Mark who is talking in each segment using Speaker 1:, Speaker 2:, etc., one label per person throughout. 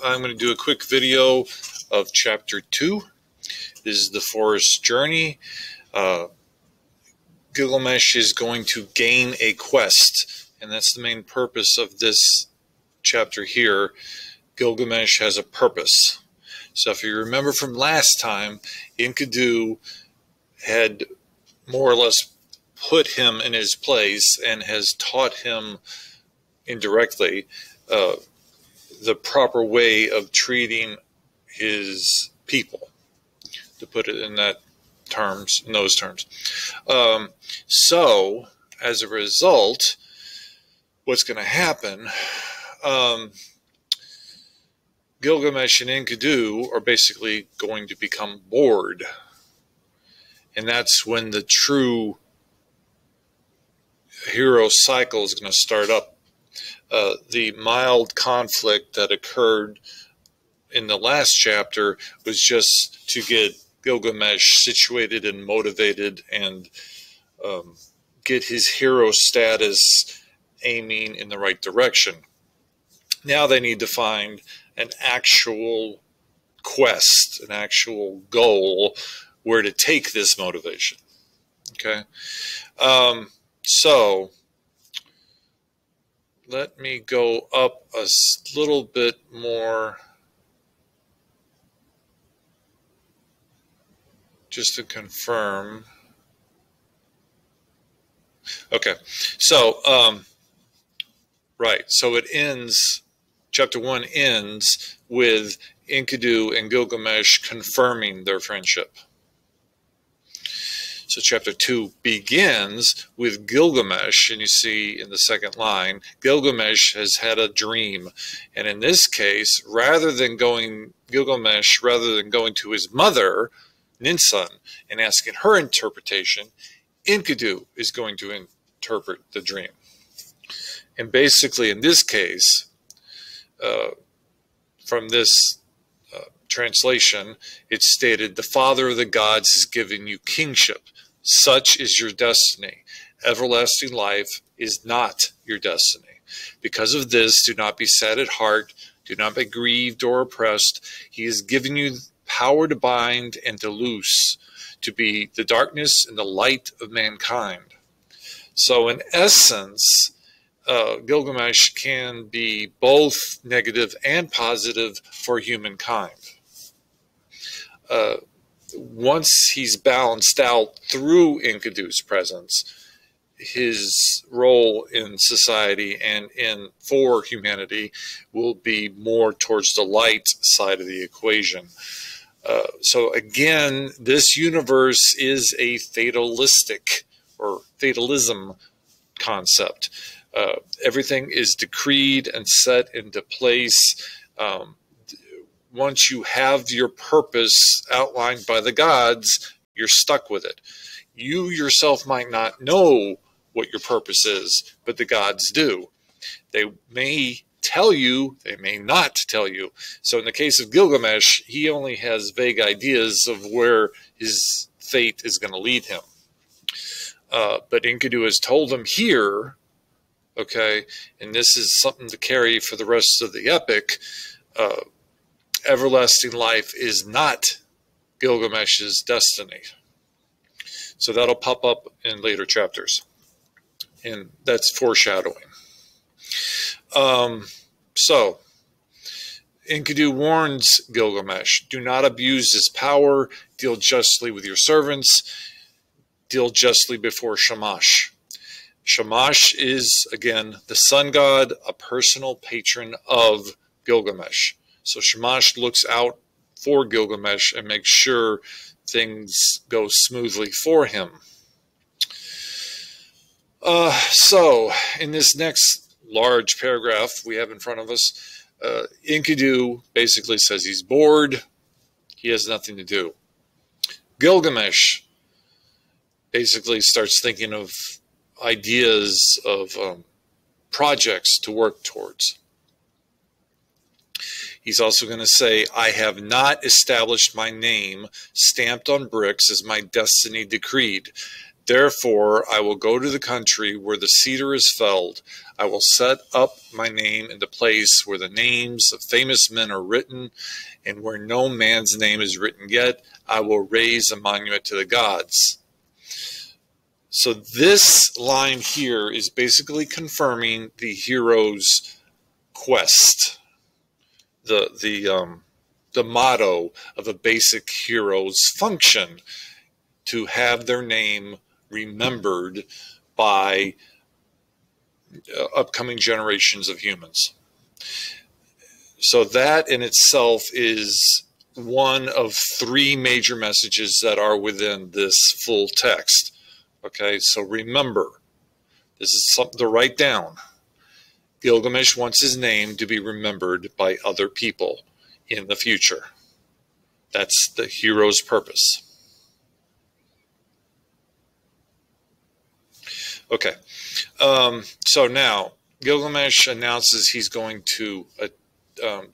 Speaker 1: I'm going to do a quick video of Chapter 2. This is the forest journey. Gilgamesh is going to gain a quest, and that's the main purpose of this chapter here. Gilgamesh has a purpose. So if you remember from last time, Enkidu had more or less put him in his place and has taught him indirectly the proper way of treating his people, to put it in those terms. So as a result, what's going to happen, Gilgamesh and Enkidu are basically going to become bored. And that's when the true hero cycle is going to start up. The mild conflict that occurred in the last chapter was just to get Gilgamesh situated and motivated and get his hero status aiming in the right direction. Now they need to find an actual quest, an actual goal, where to take this motivation. Okay? So let me go up a little bit more just to confirm. Okay, so right, so it ends, chapter 1 ends with Enkidu and Gilgamesh confirming their friendship. So chapter 2 begins with Gilgamesh, and you see in the second line, Gilgamesh has had a dream. And in this case, rather than going to his mother, Ninsun, and asking her interpretation, Enkidu is going to interpret the dream. And basically in this case, from this translation, it's stated, the Father of the gods has given you kingship. Such is your destiny. Everlasting life is not your destiny. Because of this, do not be sad at heart. Do not be grieved or oppressed. He has given you power to bind and to loose, to be the darkness and the light of mankind. So in essence, Gilgamesh can be both negative and positive for humankind. Once he's balanced out through Enkidu's presence, his role in society and for humanity will be more towards the light side of the equation. So again, this universe is a fatalistic or fatalism concept. Everything is decreed and set into place. Once you have your purpose outlined by the gods, you're stuck with it. You yourself might not know what your purpose is, but the gods do. They may tell you, they may not tell you. So in the case of Gilgamesh, he only has vague ideas of where his fate is going to lead him. But Enkidu has told him here, okay, and this is something to carry for the rest of the epic, everlasting life is not Gilgamesh's destiny. So that'll pop up in later chapters. And that's foreshadowing. So Enkidu warns Gilgamesh, do not abuse his power, deal justly with your servants, deal justly before Shamash. Shamash is, again, the sun god, a personal patron of Gilgamesh. So Shamash looks out for Gilgamesh and makes sure things go smoothly for him. So in this next large paragraph we have in front of us, Enkidu basically says he's bored, he has nothing to do. Gilgamesh basically starts thinking of ideas of projects to work towards. He's also going to say, I have not established my name stamped on bricks as my destiny decreed. Therefore, I will go to the country where the cedar is felled. I will set up my name in the place where the names of famous men are written, and where no man's name is written yet, I will raise a monument to the gods. So this line here is basically confirming the hero's quest, the motto of a basic hero's function, to have their name remembered by upcoming generations of humans. So that in itself is one of three major messages that are within this full text. Okay, so remember, this is something to write down. Gilgamesh wants his name to be remembered by other people in the future. That's the hero's purpose. Okay, so now Gilgamesh announces he's going to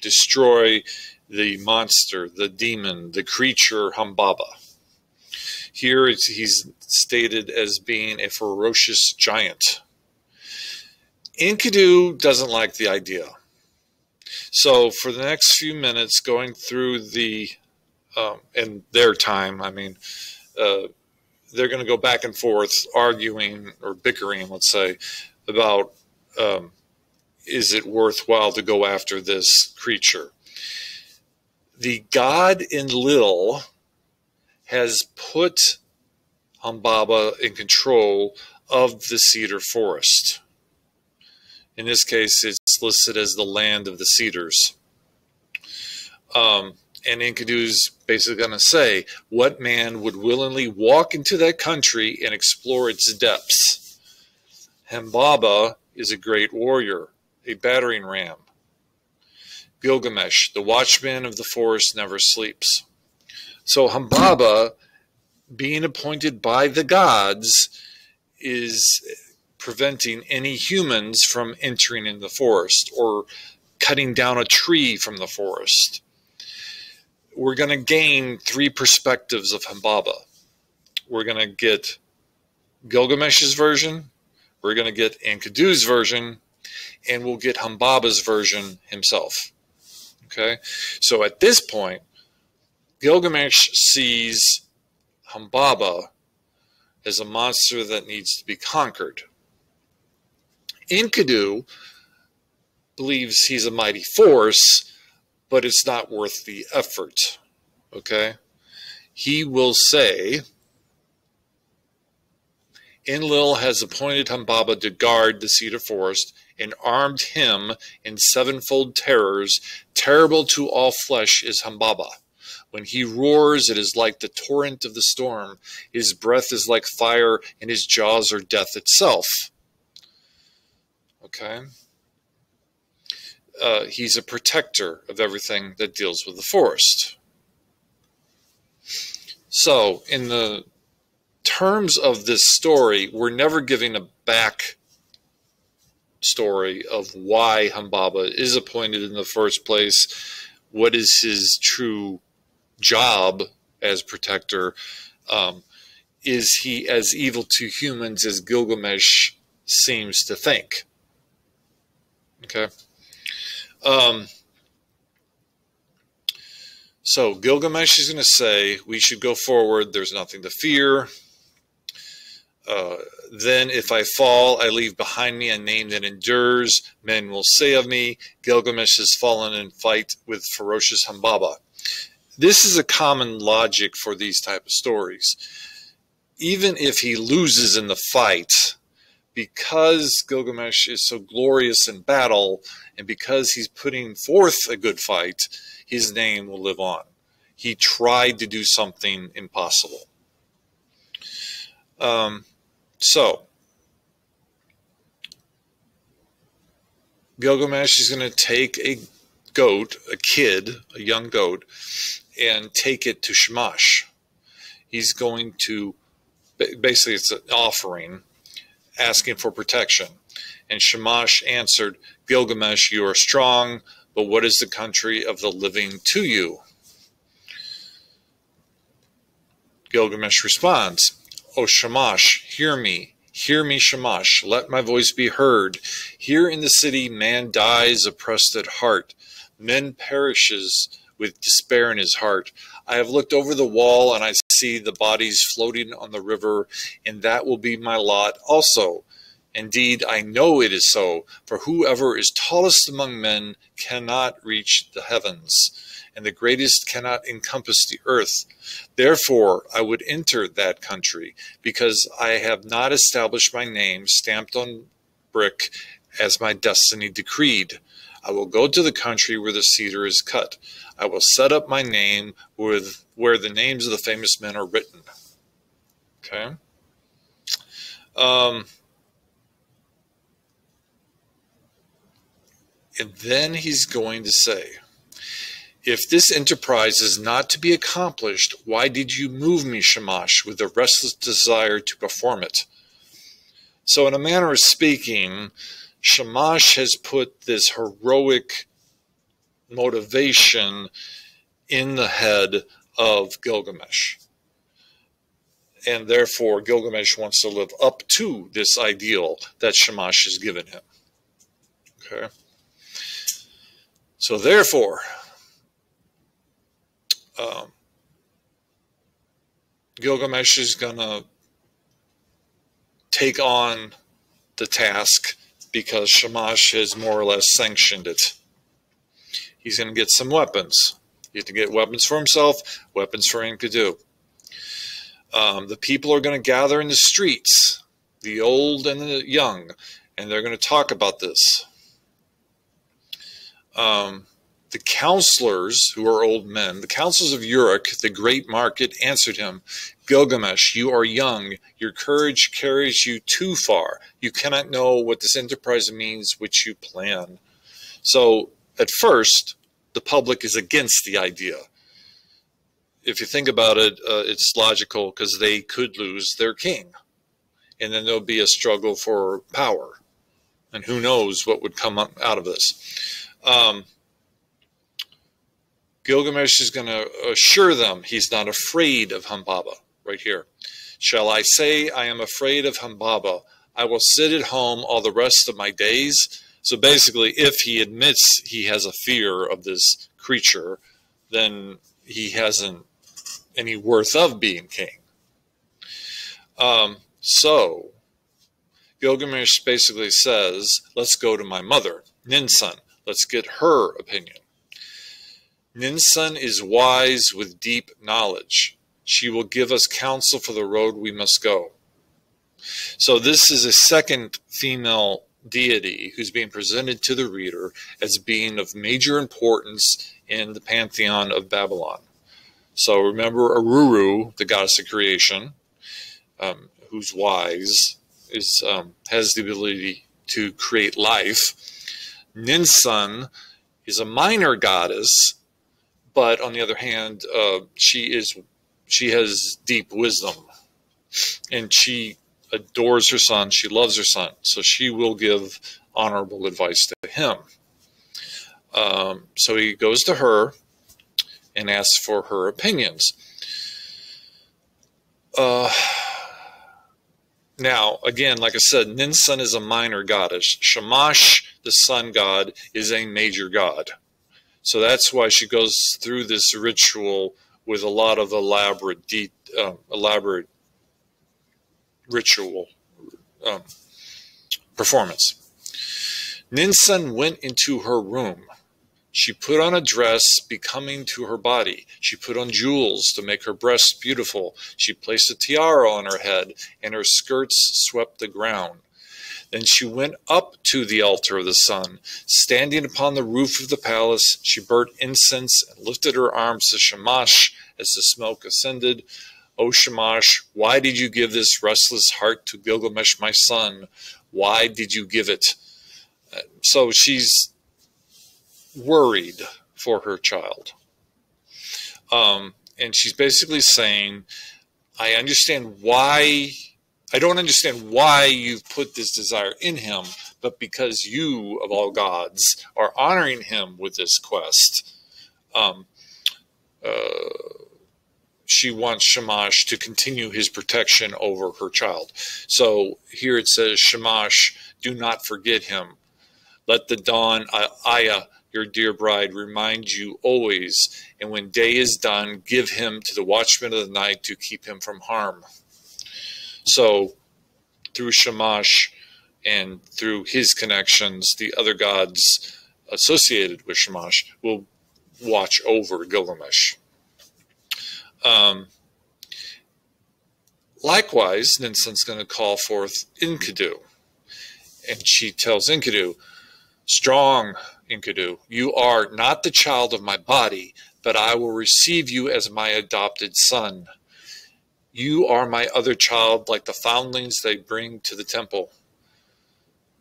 Speaker 1: destroy the monster, the demon, the creature Humbaba. Here he's stated as being a ferocious giant. Enkidu doesn't like the idea. So for the next few minutes, going through the, in their time, I mean, they're going to go back and forth arguing or bickering, let's say, about is it worthwhile to go after this creature. The god Enlil has put Humbaba in control of the cedar forest. In this case, it's listed as the land of the cedars. And Enkidu's basically going to say, what man would willingly walk into that country and explore its depths? Humbaba is a great warrior, a battering ram. Gilgamesh, the watchman of the forest, never sleeps. So Humbaba, being appointed by the gods, is preventing any humans from entering in the forest or cutting down a tree from the forest. We're going to gain three perspectives of Humbaba. We're going to get Gilgamesh's version, we're going to get Enkidu's version, and we'll get Humbaba's version himself. Okay? So at this point, Gilgamesh sees Humbaba as a monster that needs to be conquered. Enkidu believes he's a mighty force, but it's not worth the effort. Okay? He will say, Enlil has appointed Humbaba to guard the cedar forest and armed him in sevenfold terrors. Terrible to all flesh is Humbaba. When he roars, it is like the torrent of the storm. His breath is like fire, and his jaws are death itself. Okay? He's a protector of everything that deals with the forest. So, in the terms of this story, we're never giving a back story of why Humbaba is appointed in the first place. What is his true job as protector? Is he as evil to humans as Gilgamesh seems to think? Okay. So Gilgamesh is going to say, we should go forward. There's nothing to fear. Then if I fall, I leave behind me a name that endures. Men will say of me, Gilgamesh has fallen in fight with ferocious Humbaba. This is a common logic for these type of stories. Even if he loses in the fight, because Gilgamesh is so glorious in battle, and because he's putting forth a good fight, his name will live on. He tried to do something impossible. So, Gilgamesh is going to take a goat, a kid, a young goat, and take it to Shamash. He's going to, basically it's an offering, asking for protection. And Shamash answered, Gilgamesh, you are strong, but what is the country of the living to you? Gilgamesh responds, O Shamash, hear me. Hear me, Shamash. Let my voice be heard. Here in the city man dies oppressed at heart. Men perishes with despair in his heart. I have looked over the wall, and I see the bodies floating on the river, and that will be my lot also. Indeed, I know it is so, for whoever is tallest among men cannot reach the heavens, and the greatest cannot encompass the earth. Therefore, I would enter that country, because I have not established my name stamped on brick as my destiny decreed. I will go to the country where the cedar is cut. I will set up my name with where the names of the famous men are written. Okay. And then he's going to say, if this enterprise is not to be accomplished, why did you move me, Shamash, with a restless desire to perform it? So in a manner of speaking, Shamash has put this heroic motivation in the head of Gilgamesh. And therefore, Gilgamesh wants to live up to this ideal that Shamash has given him. Okay. So therefore, Gilgamesh is going to take on the task because Shamash has more or less sanctioned it. He's going to get some weapons. He has to get weapons for himself, weapons for Enkidu. The people are going to gather in the streets, the old and the young, and they're going to talk about this. The counselors, who are old men, the counselors of Uruk, the great market, answered him, Gilgamesh, you are young. Your courage carries you too far. You cannot know what this enterprise means which you plan. So, at first, the public is against the idea. If you think about it, it's logical because they could lose their king. And then there'll be a struggle for power. And who knows what would come up out of this. Gilgamesh is going to assure them he's not afraid of Humbaba, right here. Shall I say I am afraid of Humbaba? I will sit at home all the rest of my days. So basically, if he admits he has a fear of this creature, then he hasn't any worth of being king. So Gilgamesh basically says, let's go to my mother, Ninsun. Let's get her opinion. Ninsun is wise with deep knowledge. She will give us counsel for the road we must go. So this is a second female deity who's being presented to the reader as being of major importance in the pantheon of Babylon. So remember Aruru, the goddess of creation, who's wise, has the ability to create life. Ninsun is a minor goddess, but on the other hand, she has deep wisdom, and she adores her son. She loves her son, so she will give honorable advice to him. So he goes to her and asks for her opinions. Now, again, like I said, Ninsun is a minor goddess. Shamash, the sun god, is a major god. So that's why she goes through this ritual with a lot of elaborate ritual performance. Ninsun went into her room. She put on a dress becoming to her body. She put on jewels to make her breasts beautiful. She placed a tiara on her head, and her skirts swept the ground. Then she went up to the altar of the sun. Standing upon the roof of the palace, she burnt incense and lifted her arms to Shamash as the smoke ascended. O Shamash, why did you give this restless heart to Gilgamesh, my son? Why did you give it? So she's worried for her child. And she's basically saying, I don't understand why you've put this desire in him, but because you, of all gods, are honoring him with this quest, she wants Shamash to continue his protection over her child. So here it says, Shamash, do not forget him. Let the dawn, Aya, your dear bride, remind you always, and when day is done, give him to the watchman of the night to keep him from harm. So through Shamash and through his connections, the other gods associated with Shamash will watch over Gilgamesh. Likewise, Ninsun's going to call forth Enkidu, and she tells Enkidu, strong Enkidu, you are not the child of my body, but I will receive you as my adopted son. You are my other child, like the foundlings they bring to the temple.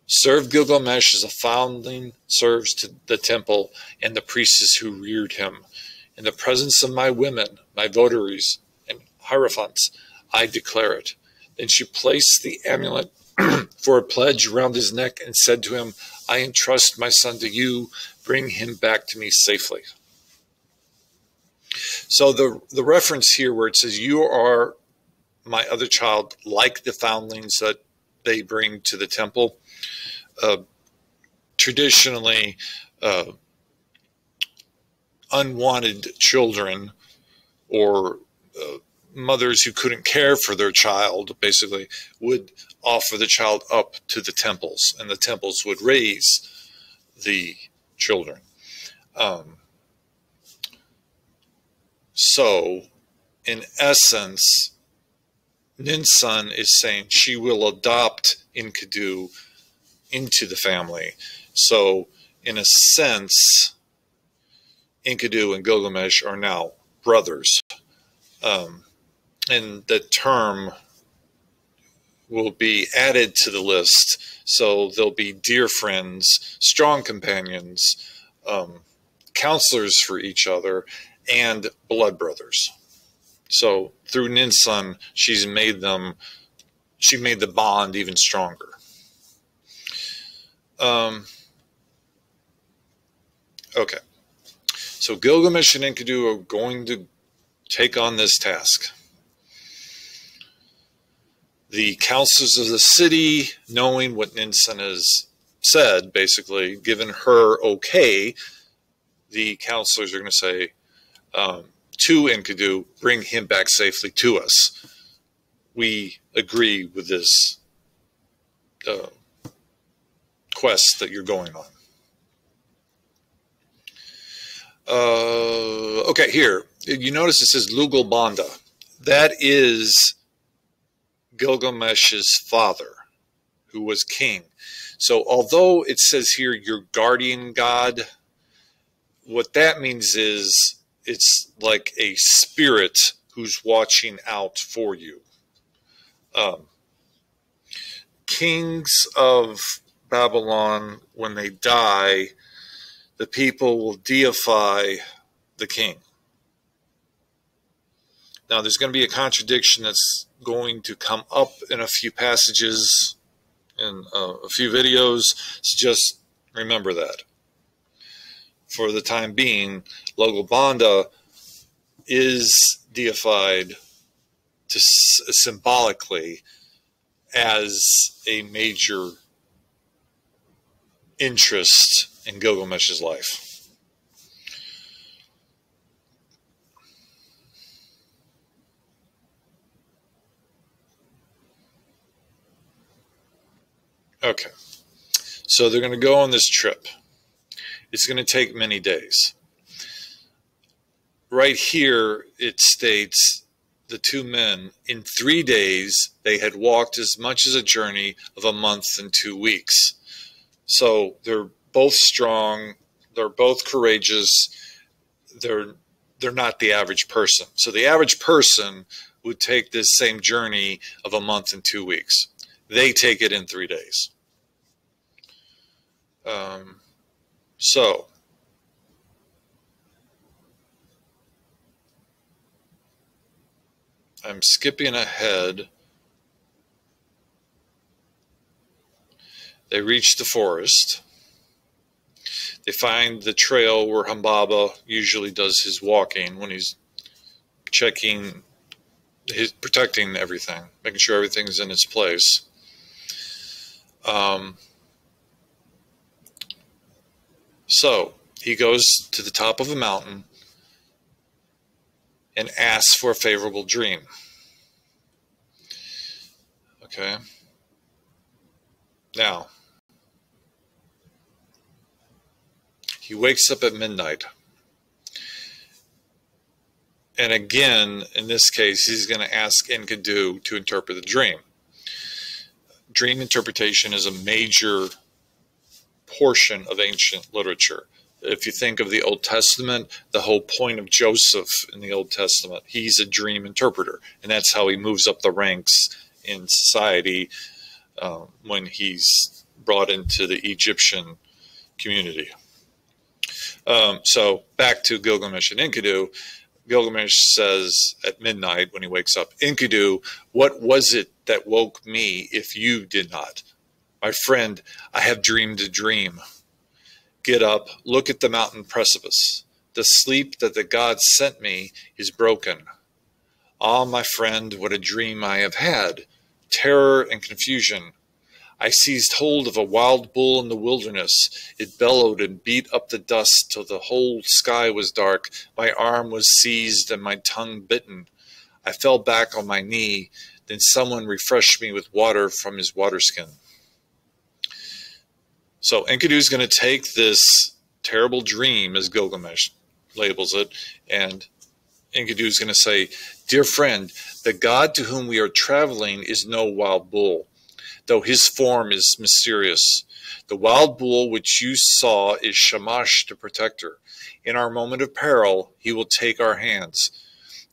Speaker 1: Serve Gilgamesh as a foundling serves to the temple and the priestess who reared him. In the presence of my women, my votaries, and hierophants, I declare it. Then she placed the amulet for a pledge around his neck and said to him, I entrust my son to you. Bring him back to me safely. So the reference here where it says, you are my other child, like the foundlings that they bring to the temple, traditionally, unwanted children or mothers who couldn't care for their child basically would offer the child up to the temples, and the temples would raise the children. So in essence, Ninsun is saying she will adopt Enkidu into the family. So in a sense, Enkidu and Gilgamesh are now brothers. And the term will be added to the list. So they'll be dear friends, strong companions, counselors for each other, and blood brothers. So through Ninsun, she made the bond even stronger. Okay. So Gilgamesh and Enkidu are going to take on this task. The counselors of the city, knowing what Ninsun has said, basically, given her okay, the counselors are going to say to Enkidu, bring him back safely to us. We agree with this quest that you're going on. Okay, here, you notice it says Lugal Banda. That is Gilgamesh's father, who was king. So although it says here your guardian god, what that means is it's like a spirit who's watching out for you. Kings of Babylon, when they die, the people will deify the king. Now, there's going to be a contradiction that's going to come up in a few passages in a few videos, so just remember that. For the time being, Logobanda is deified symbolically as a major interest in Gilgamesh's life. Okay, so they're going to go on this trip. It's going to take many days. Right here, it states the two men, in 3 days, they had walked as much as a journey of a month and 2 weeks. So they're both strong, they're both courageous, they're not the average person. So the average person would take this same journey of a month and 2 weeks. They take it in 3 days. So I'm skipping ahead. They reach the forest. They find the trail where Humbaba usually does his walking when he's checking He's protecting everything, making sure everything's in its place. So he goes to the top of a mountain and asks for a favorable dream. Okay. Now, he wakes up at midnight. And again, in this case, he's going to ask Enkidu to interpret the dream. Dream interpretation is a major portion of ancient literature. If you think of the Old Testament, the whole point of Joseph in the Old Testament, he's a dream interpreter. And that's how he moves up the ranks in society when he's brought into the Egyptian community. So back to Gilgamesh and Enkidu. Gilgamesh says at midnight when he wakes up, Enkidu, what was it that woke me if you did not? My friend, I have dreamed a dream. Get up, look at the mountain precipice. The sleep that the gods sent me is broken. Ah, my friend, what a dream I have had. Terror and confusion. I seized hold of a wild bull in the wilderness. It bellowed and beat up the dust till the whole sky was dark. My arm was seized and my tongue bitten. I fell back on my knee. Then someone refreshed me with water from his water skin. So Enkidu is going to take this terrible dream, as Gilgamesh labels it, and Enkidu is going to say, Dear friend, the god to whom we are traveling is no wild bull, though his form is mysterious. The wild bull which you saw is Shamash, the protector. In our moment of peril, he will take our hands.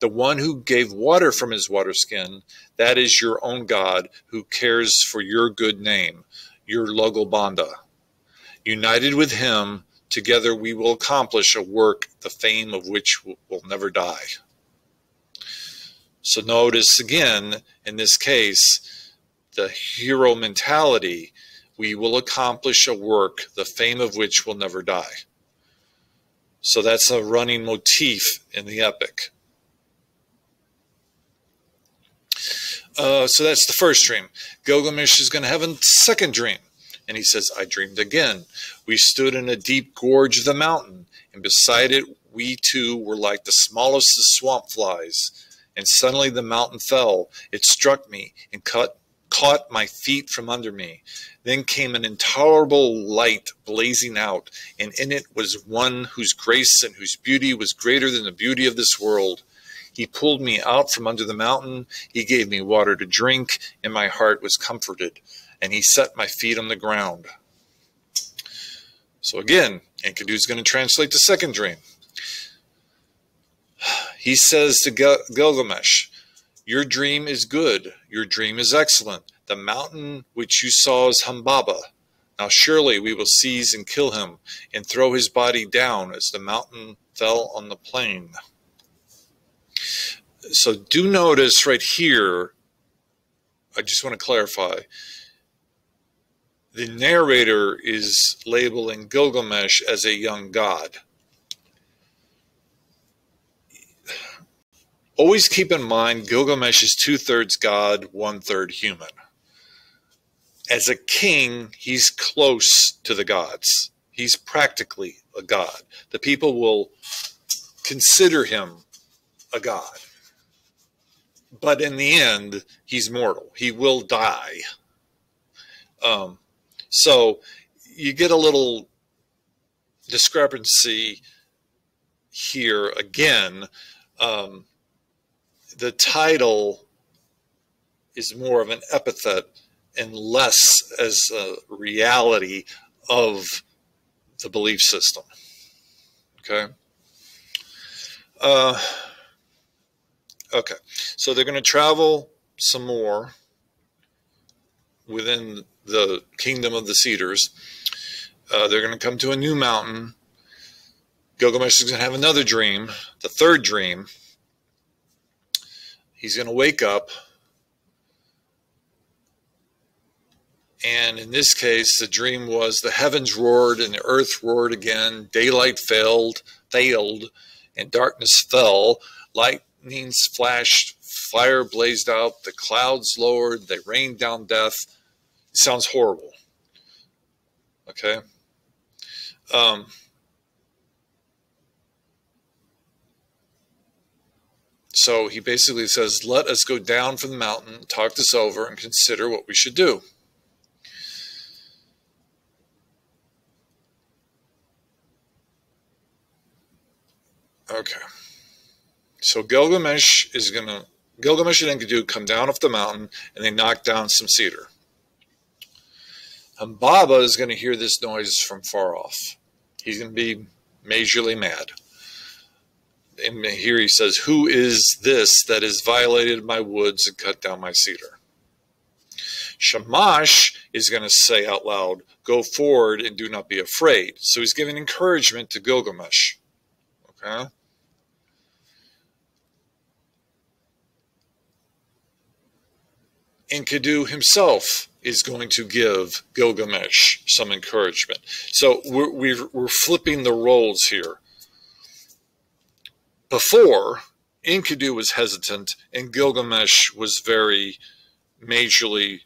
Speaker 1: The one who gave water from his water skin, that is your own God, who cares for your good name, your Logobanda. United with him, together we will accomplish a work, the fame of which will never die. So notice again, in this case, the hero mentality, we will accomplish a work, the fame of which will never die. So that's a running motif in the epic. So that's the first dream. Gilgamesh is going to have a second dream. And he says, I dreamed again. We stood in a deep gorge of the mountain, and beside it we two were like the smallest of swamp flies. And suddenly the mountain fell. It struck me and caught my feet from under me. Then came an intolerable light blazing out, and in it was one whose grace and whose beauty was greater than the beauty of this world. He pulled me out from under the mountain. He gave me water to drink, and my heart was comforted. And he set my feet on the ground. So again, Enkidu is going to translate the second dream. He says to Gilgamesh, your dream is good. Your dream is excellent. The mountain which you saw is Humbaba. Now surely we will seize and kill him and throw his body down as the mountain fell on the plain. So do notice right here, I just want to clarify, the narrator is labeling Gilgamesh as a young god. Always keep in mind, Gilgamesh is 2/3 god, 1/3 human. As a king, he's close to the gods. He's practically a god. The people will consider him a god. But in the end, he's mortal. He will die. So you get a little discrepancy here again. The title is more of an epithet and less as a reality of the belief system. Okay? Okay, so they're going to travel some more within the kingdom of the cedars. They're going to come to a new mountain. Gilgamesh is going to have another dream, the third dream. He's going to wake up. And in this case, the dream was the heavens roared and the earth roared again. Daylight failed, and darkness fell. Lightnings flashed fire blazed out, the clouds lowered, they rained down death. It sounds horrible. Okay? So he basically says, let us go down from the mountain, talk this over, and consider what we should do. Okay. So Gilgamesh and Enkidu come down off the mountain, and they knock down some cedar. Humbaba is going to hear this noise from far off. He's going to be majorly mad. And here he says, who is this that has violated my woods and cut down my cedar? Shamash is going to say out loud, go forward and do not be afraid. So he's giving encouragement to Gilgamesh. Okay? Enkidu himself is going to give Gilgamesh some encouragement. So we're flipping the roles here. Before, Enkidu was hesitant and Gilgamesh was very majorly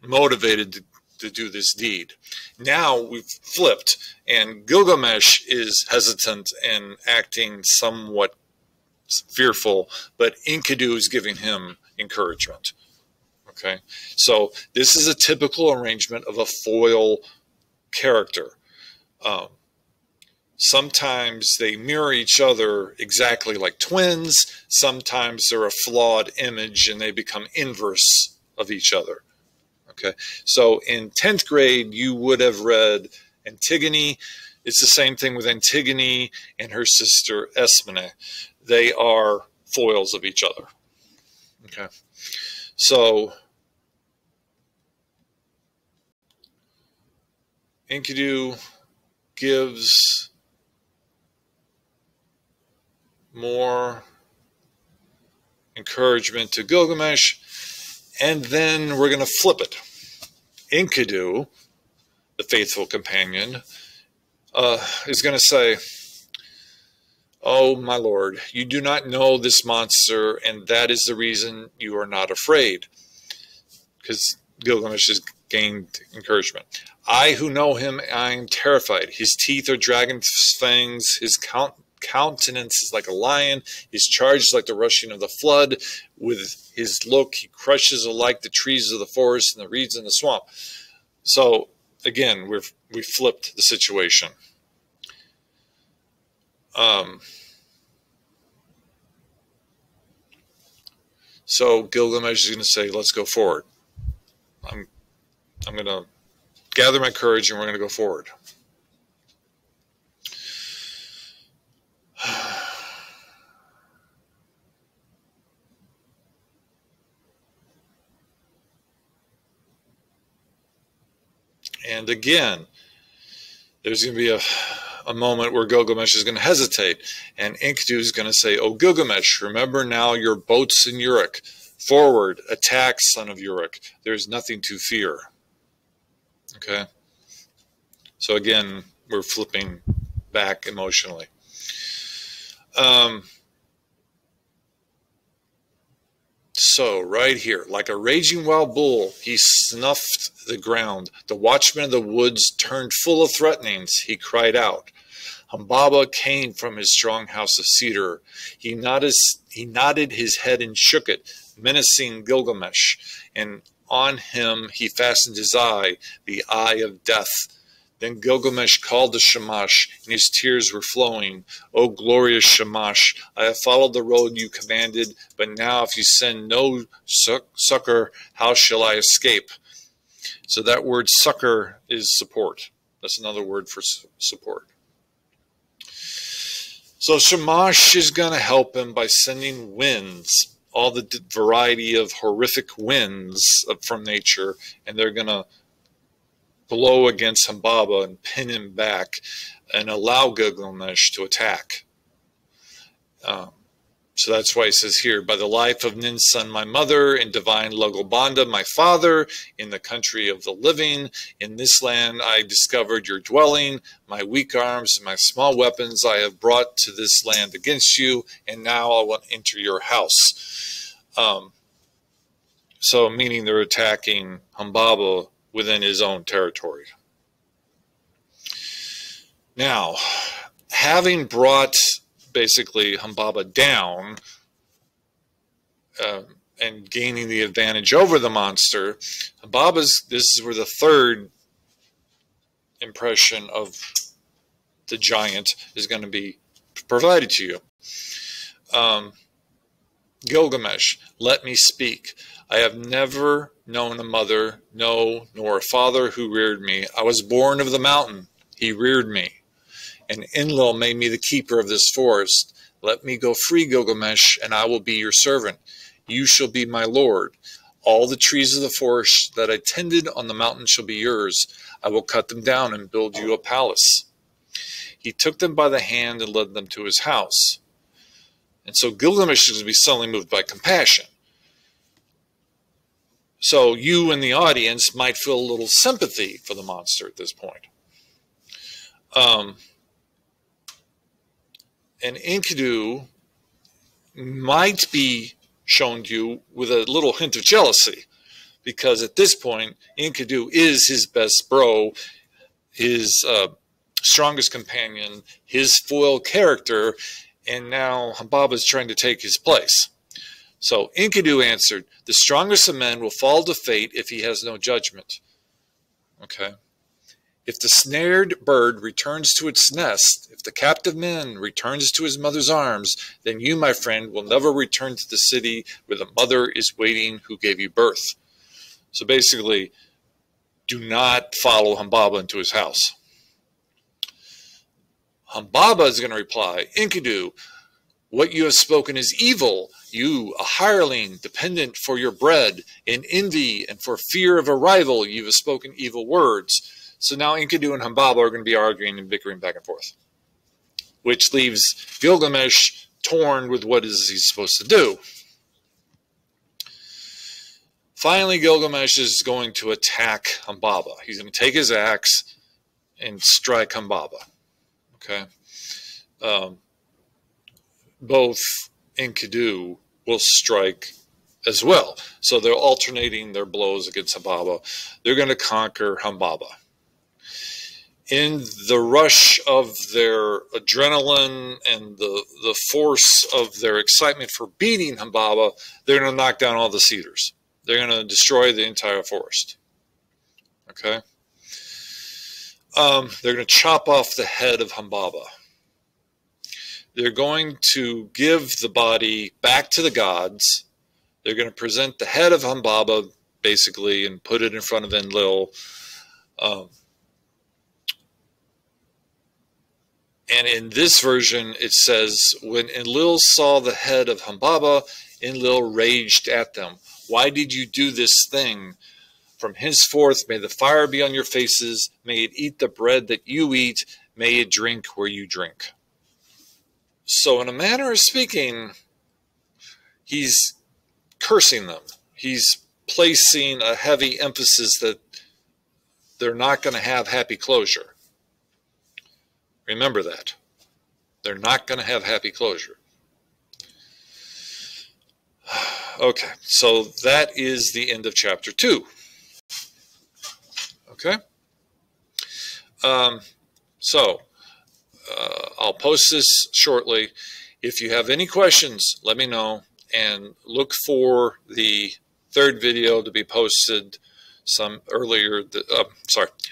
Speaker 1: motivated to do this deed. Now we've flipped and Gilgamesh is hesitant and acting somewhat fearful, but Enkidu is giving him encouragement. Okay, so this is a typical arrangement of a foil character. Sometimes they mirror each other exactly like twins. Sometimes they're a flawed image and they become inverse of each other. Okay, so in 10th grade, you would have read Antigone. It's the same thing with Antigone and her sister Esmene. They are foils of each other. Okay, so Enkidu gives more encouragement to Gilgamesh, and then we're going to flip it. Enkidu, the faithful companion, is going to say, oh, my lord, you do not know this monster, and that is the reason you are not afraid. Because Gilgamesh has gained encouragement. I who know him, I am terrified. His teeth are dragon fangs, his countenance is like a lion, his charge is like the rushing of the flood. With his look, he crushes alike the trees of the forest and the reeds in the swamp. So, again, we flipped the situation. So Gilgamesh is going to say, let's go forward. I'm going to gather my courage and we're going to go forward. And again, there's going to be a moment where Gilgamesh is going to hesitate. And Enkidu is going to say, oh, Gilgamesh, remember now your boats in Uruk. Forward, attack, son of Uruk. There's nothing to fear. Okay? So again, we're flipping back emotionally. So right here, like a raging wild bull, he snuffed the ground. The watchman of the woods turned full of threatenings. He cried out. Humbaba came from his strong house of cedar. He nodded his head and shook it, menacing Gilgamesh. And on him he fastened his eye, the eye of death. Then Gilgamesh called to Shamash, and his tears were flowing. O glorious Shamash, I have followed the road you commanded, but now if you send no succor, how shall I escape? So that word succor is support. That's another word for support. So Shamash is going to help him by sending winds, all the variety of horrific winds from nature, and they're going to blow against Humbaba and pin him back and allow Gilgamesh to attack. So that's why he says here, by the life of Ninsun, my mother, and divine Logobanda, my father, in the country of the living, in this land I discovered your dwelling, my weak arms and my small weapons I have brought to this land against you, and now I will enter your house. So meaning they're attacking Humbaba within his own territory. Now, having brought basically Humbaba down and gaining the advantage over the monster, this is where the third impression of the giant is going to be provided to you. Gilgamesh, let me speak. I have never known a mother, no, nor a father who reared me. I was born of the mountain. He reared me. And Enlil made me the keeper of this forest. Let me go free, Gilgamesh, and I will be your servant. You shall be my lord. All the trees of the forest that I tended on the mountain shall be yours. I will cut them down and build you a palace. He took them by the hand and led them to his house. And so Gilgamesh is going to be suddenly moved by compassion. So you in the audience might feel a little sympathy for the monster at this point. And Enkidu might be shown to you with a little hint of jealousy, because at this point, Enkidu is his best bro, his strongest companion, his foil character, and now Humbaba is trying to take his place. So Enkidu answered, the strongest of men will fall to fate if he has no judgment. Okay. If the snared bird returns to its nest, if the captive man returns to his mother's arms, then you, my friend, will never return to the city where the mother is waiting who gave you birth. So basically, do not follow Humbaba into his house. Humbaba is going to reply, Enkidu, what you have spoken is evil. You, a hireling, dependent for your bread, in envy and for fear of a rival, you have spoken evil words. So now Enkidu and Humbaba are going to be arguing and bickering back and forth, which leaves Gilgamesh torn with what is he supposed to do. Finally, Gilgamesh is going to attack Humbaba. He's going to take his axe and strike Humbaba. Okay. Both Enkidu will strike as well. So they're alternating their blows against Humbaba. They're going to conquer Humbaba. In the rush of their adrenaline and the force of their excitement for beating Humbaba, they're going to knock down all the cedars. They're going to destroy the entire forest. Okay? They're going to chop off the head of Humbaba. They're going to give the body back to the gods. They're going to present the head of Humbaba, basically, and put it in front of Enlil. And in this version, it says, when Enlil saw the head of Humbaba, Enlil raged at them. Why did you do this thing? From henceforth, may the fire be on your faces. May it eat the bread that you eat. May it drink where you drink. So in a manner of speaking, he's cursing them. He's placing a heavy emphasis that they're not going to have happy closure. Remember that. They're not going to have happy closure. Okay, so that is the end of chapter 2. Okay? I'll post this shortly. If you have any questions, let me know, and look for the third video to be posted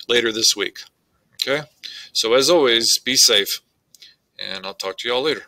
Speaker 1: later this week. Okay? So as always, be safe, and I'll talk to you all later.